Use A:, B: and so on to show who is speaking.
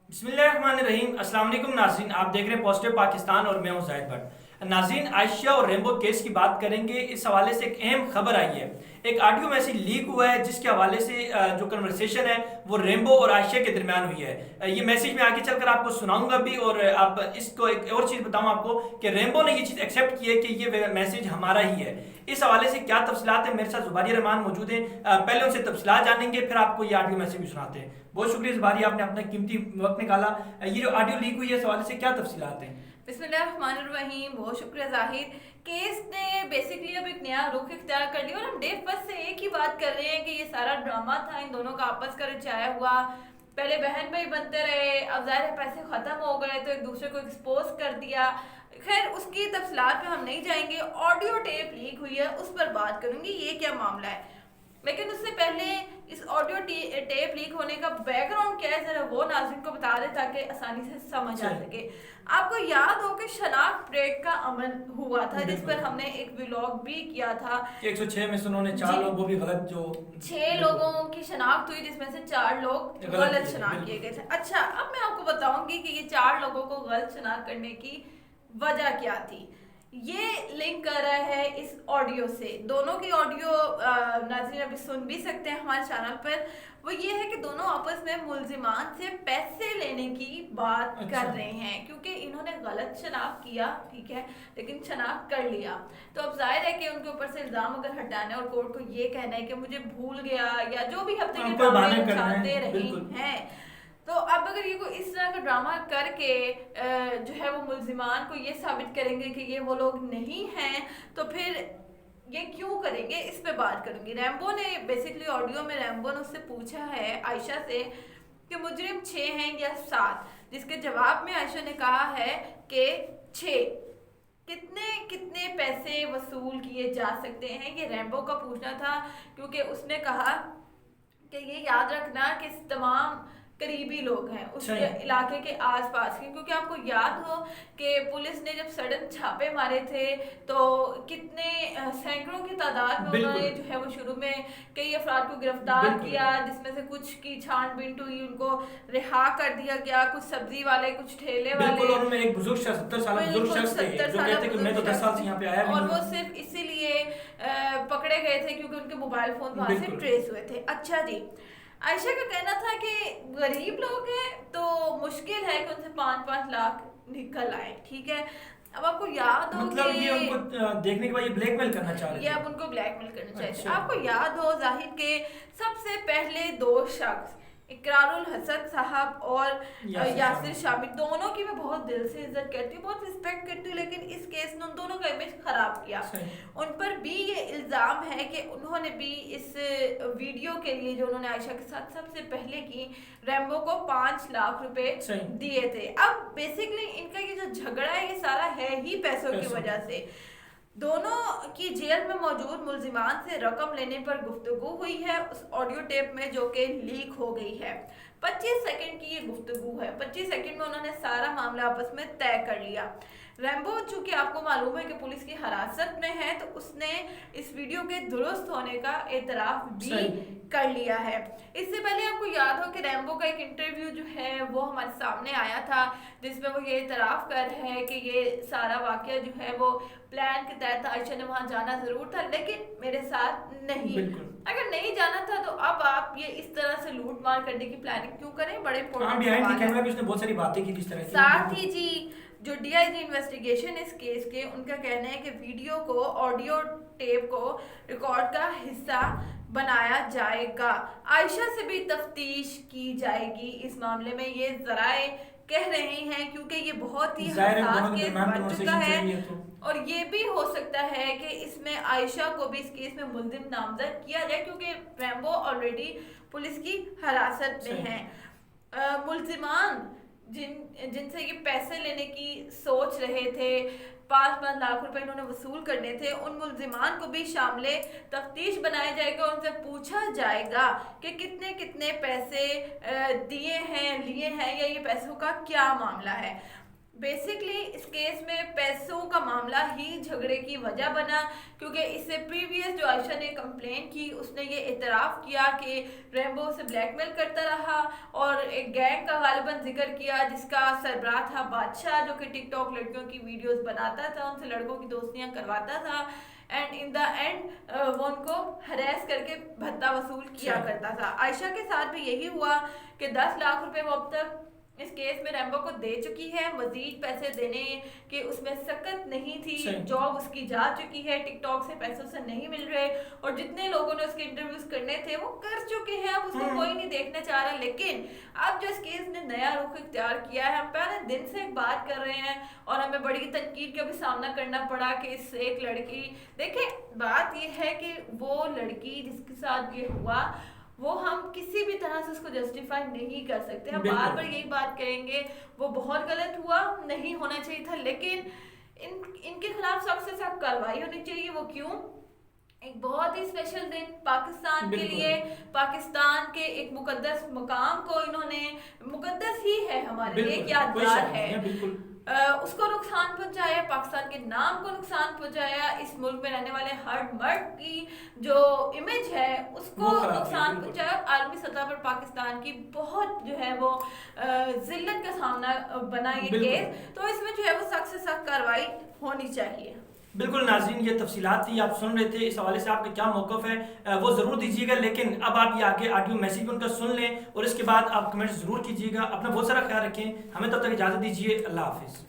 A: बिस्मिल्लाहिर्रहमानिर्रहीम। अस्सलाम वालेकुम नाज़रीन, आप देख रहे हैं पॉजिटिव पाकिस्तान और मैं हूं जाहिद भट्ट। नाज़रीन, आयशा और रेम्बो केस की बात करेंगे। इस हवाले से एक अहम खबर आई है। एक ऑडियो मैसेज लीक हुआ है जिसके हवाले से जो कन्वर्सेशन है वो रेम्बो और आयशा के दरमियान हुई है। ये मैसेज मैं आगे चलकर आपको सुनाऊंगा भी, और आप इसको एक और चीज़ बताऊं आपको कि रेम्बो ने ये चीज़ एक्सेप्ट की है कि ये मैसेज हमारा ही है। इस हवाले से क्या तफसीलात है, मेरे साथ जुबारी रहमान मौजूद हैं। पहले उनसे तफसीलात जानेंगे, फिर आपको ये ऑडियो मैसेज भी सुनाते हैं। बहुत शुक्रिया जुबारी, आपने अपना कीमती वक्त निकाला। ये जो ऑडियो लीक हुई है इस हवाले से क्या तफसीलात हैं?
B: बिस्मिल्लाहिर्रहमानिर्रहीम। बहुत शुक्रिया जाहिर। केस ने बेसिकली अब एक नया रुख इख्तियार कर लिया और हम डे फर्स्ट से एक ही बात कर रहे हैं कि ये सारा ड्रामा था इन दोनों का आपस का रचाया हुआ। पहले बहन भाई बनते रहे, अब ज़ाहिर है पैसे ख़त्म हो गए तो एक दूसरे को एक्सपोज कर दिया। खैर उसकी तफसीलात पे हम नहीं जाएंगे। ऑडियो टेप लीक हुई है उस पर बात करूंगी, ये क्या मामला है। लेकिन उससे पहले इस ऑडियो टेप लीक होने का बैकग्राउंड क्या है जरा वो नाज़रीन को बता दें ताकि आसानी से समझ आ सके। आपको याद हो कि शनाख्त परेड का अमल हुआ था जिस पर हमने एक व्लॉग भी किया था।
A: 106 में से उन्होंने 4 लोग, वो भी गलत, जो
B: 6 लोगों की शनाख्त हुई जिसमें से 4 लोग गलत शनाख्त किए गए थे। अच्छा, अब मैं आपको बताऊंगी कि ये 4 लोगों को गलत शनाख्त करने की वजह क्या थी। ये लिंक कर रहा है इस ऑडियो से। दोनों की ऑडियो नाज़रीन अभी सुन भी सकते हैं हमारे चैनल पर। वो ये है कि दोनों आपस में मुल्जिमान से पैसे लेने की बात कर रहे हैं क्योंकि इन्होंने गलत शनाख्त किया, ठीक है, लेकिन शनाख्त कर लिया। तो अब जाहिर है कि उनके ऊपर से इल्ज़ाम अगर हटाना है और कोर्ट को ये कहना है कि मुझे भूल गया या जो भी हफ्ते के ड्रामे उछालते रहे हैं, तो अब अगर ये कोई इस तरह का ड्रामा करके जो है वो मुल्जिमान को ये साबित करेंगे कि ये वो लोग नहीं हैं, तो फिर ये क्यों करेंगे, इस पे बात करूंगी। रैम्बो ने बेसिकली ऑडियो में रैम्बो ने उससे पूछा है आयशा से कि मुजरिम 6 हैं या 7, जिसके जवाब में आयशा ने कहा है कि 6। कितने कितने पैसे वसूल किए जा सकते हैं ये रैम्बो का पूछना था, क्योंकि उसने कहा कि ये याद रखना कि तमाम करीबी लोग हैं उस इलाके के आसपास के, क्योंकि आपको याद हो कि पुलिस ने जब सडन छापे मारे थे तो कितने सैकड़ों की तादाद में उन्होंने जो है वो शुरू में कई अफराद को गिरफ्तार किया, जिसमें से कुछ की छानबीन हुई, उनको रिहा कर दिया गया, कुछ सब्जी वाले, कुछ ठेले वाले,
A: और वो
B: सिर्फ इसीलिए पकड़े गए थे क्योंकि उनके मोबाइल फोन वहां से ट्रेस हुए थे। अच्छा जी, आयशा का कहना था कि गरीब लोग हैं तो मुश्किल है कि उनसे 5-5 लाख निकल आए, ठीक है। अब आपको याद हो
A: मतलब ये उनको देखने के बाद ये ब्लैकमेल करना चाह रहे थे।
B: ये अब उनको ब्लैकमेल करना चाहते हैं। आपको याद हो जाहिर के सबसे पहले 2 शख्स इकरारुल हसन साहब और यासिर शामिल, दोनों की मैं बहुत दिल से इज्जत करती हूँ, बहुत रिस्पेक्ट करती हूँ, लेकिन इस केस ने उन दोनों का इमेज खराब किया। उन पर भी ये इल्ज़ाम है कि उन्होंने भी इस वीडियो के लिए जो उन्होंने आयशा के साथ सबसे पहले की, रैम्बो को 5 लाख रुपए दिए थे। अब बेसिकली इनका ये जो झगड़ा है ये सारा है ही पैसों की वजह से। दोनों की जेल में मौजूद मुल्जिमान से रकम लेने पर गुफ्तगू हुई है उस ऑडियो टेप में जो कि लीक हो गई है। 25 सेकंड की ये गुफ्तगू है। 25 सेकंड में उन्होंने सारा मामला आपस में तय कर लिया। रैम्बो चूंकि आपको मालूम है कि पुलिस की हिरासत में है तो उसने इस वीडियो के दुरुस्त होने का एतराफ भी कर लिया है। इससे पहले आपको याद हो कि रैम्बो का एक इंटरव्यू जो है वो हमारे सामने आया था जिसमें वो ये एतराफ कर रहे हैं कि ये सारा वाकया जो है वो प्लान के तहत आयशा ने वहां जाना जरूर था लेकिन मेरे साथ नहीं। अगर नहीं जाना था तो अब आप ये इस तरह से लूट मार करने की प्लानिंग क्यों करें, बड़े
A: बहुत सारी बातें की जिस तरह।
B: साथ ही जी जो डीआईजी इन्वेस्टिगेशन इस केस के, उनका कहना है कि वीडियो को, ऑडियो टेप को रिकॉर्ड का हिस्सा बनाया जाएगा। आयशा से भी तफ्तीश की जाएगी इस मामले में, ये जराए कह रहे हैं क्योंकि ये बहुत ही हसास केस बन चुका है और ये भी हो सकता है कि इसमें आयशा को भी इस केस में मुल्जिम नामजद किया जाए क्योंकि रैम्बो ऑलरेडी पुलिस की हिरासत में है। मुल्जिमान जिनसे ये पैसे लेने की सोच रहे थे, 5-5 लाख रुपए इन्होंने वसूल करने थे, उन मुल्जिमान को भी शामिल तफ्तीश बनाया जाएगा। उनसे पूछा जाएगा कि कितने कितने पैसे दिए हैं, लिए हैं, या ये पैसों का क्या मामला है। बेसिकली इस केस में पैसों का मामला ही झगड़े की वजह बना, क्योंकि इससे प्रीवियस जो आयशा ने कंप्लेन की उसने ये इतराफ़ किया कि रेम्बो से ब्लैकमेल करता रहा और एक गैंग का गालिबन जिक्र किया जिसका सरबराह था बादशाह, जो कि टिकटॉक लड़कियों की वीडियोस बनाता था, उनसे लड़कों की दोस्तियां करवाता था एंड इन द एंड वो उनको हरेस करके भत्ता वसूल किया करता था। आयशा के साथ भी यही हुआ कि 10 लाख रुपए वो अब तक इस केस में रेम्बो को दे चुकी है, मजीद पैसे देने के उसमें सकत नहीं थी, जॉब उसकी जा चुकी है, टिकटॉक से पैसों से नहीं मिल रहे और जितने लोगों ने उसके इंटरव्यूज करने थे वो कर चुके हैं, अब उसको कोई नहीं देखना चाह रहा। लेकिन अब जो इस केस ने नया रुख इख्तियार किया है, हम पहले दिन से एक बात कर रहे हैं और हमें बड़ी तनकीद का भी सामना करना पड़ा कि इस एक लड़की, देखिए बात यह है कि वो लड़की जिसके साथ ये हुआ वो हम किसी भी तरह से उसको जस्टिफाई नहीं कर सकते। हम बार बार यही बात करेंगे, वो बहुत गलत हुआ, नहीं होना चाहिए था, लेकिन इनके खिलाफ सख्त से सख्त कार्रवाई होनी चाहिए। वो क्यों? एक बहुत ही स्पेशल दिन पाकिस्तान के लिए, पाकिस्तान के एक मुकद्दस मकाम को इन्होंने, मुकद्दस ही है हमारे लिए, यादगार है, उसको नुकसान पहुंचाया, पाकिस्तान के नाम को नुकसान पहुंचाया, इस मुल्क में रहने वाले हर मर्द की जो इमेज है उसको नुकसान पहुंचाया, आलमी सतह पर पाकिस्तान की बहुत जो है वो जिल्लत का सामना बना ये केस। तो इसमें जो है वो सख्त से सख्त कार्रवाई होनी चाहिए।
A: बिल्कुल नाज़रीन, ये तफसीलात थी, आप सुन रहे थे, इस हवाले से आपका क्या मौक़िफ़ है वो ज़रूर दीजिएगा। लेकिन अब आप ये आगे ऑडियो मैसेज भी उनका सुन लें और इसके बाद आप कमेंट्स ज़रूर कीजिएगा। अपना बहुत सारा ख्याल रखें, हमें तब तक इजाज़त दीजिए, अल्लाह हाफिज़।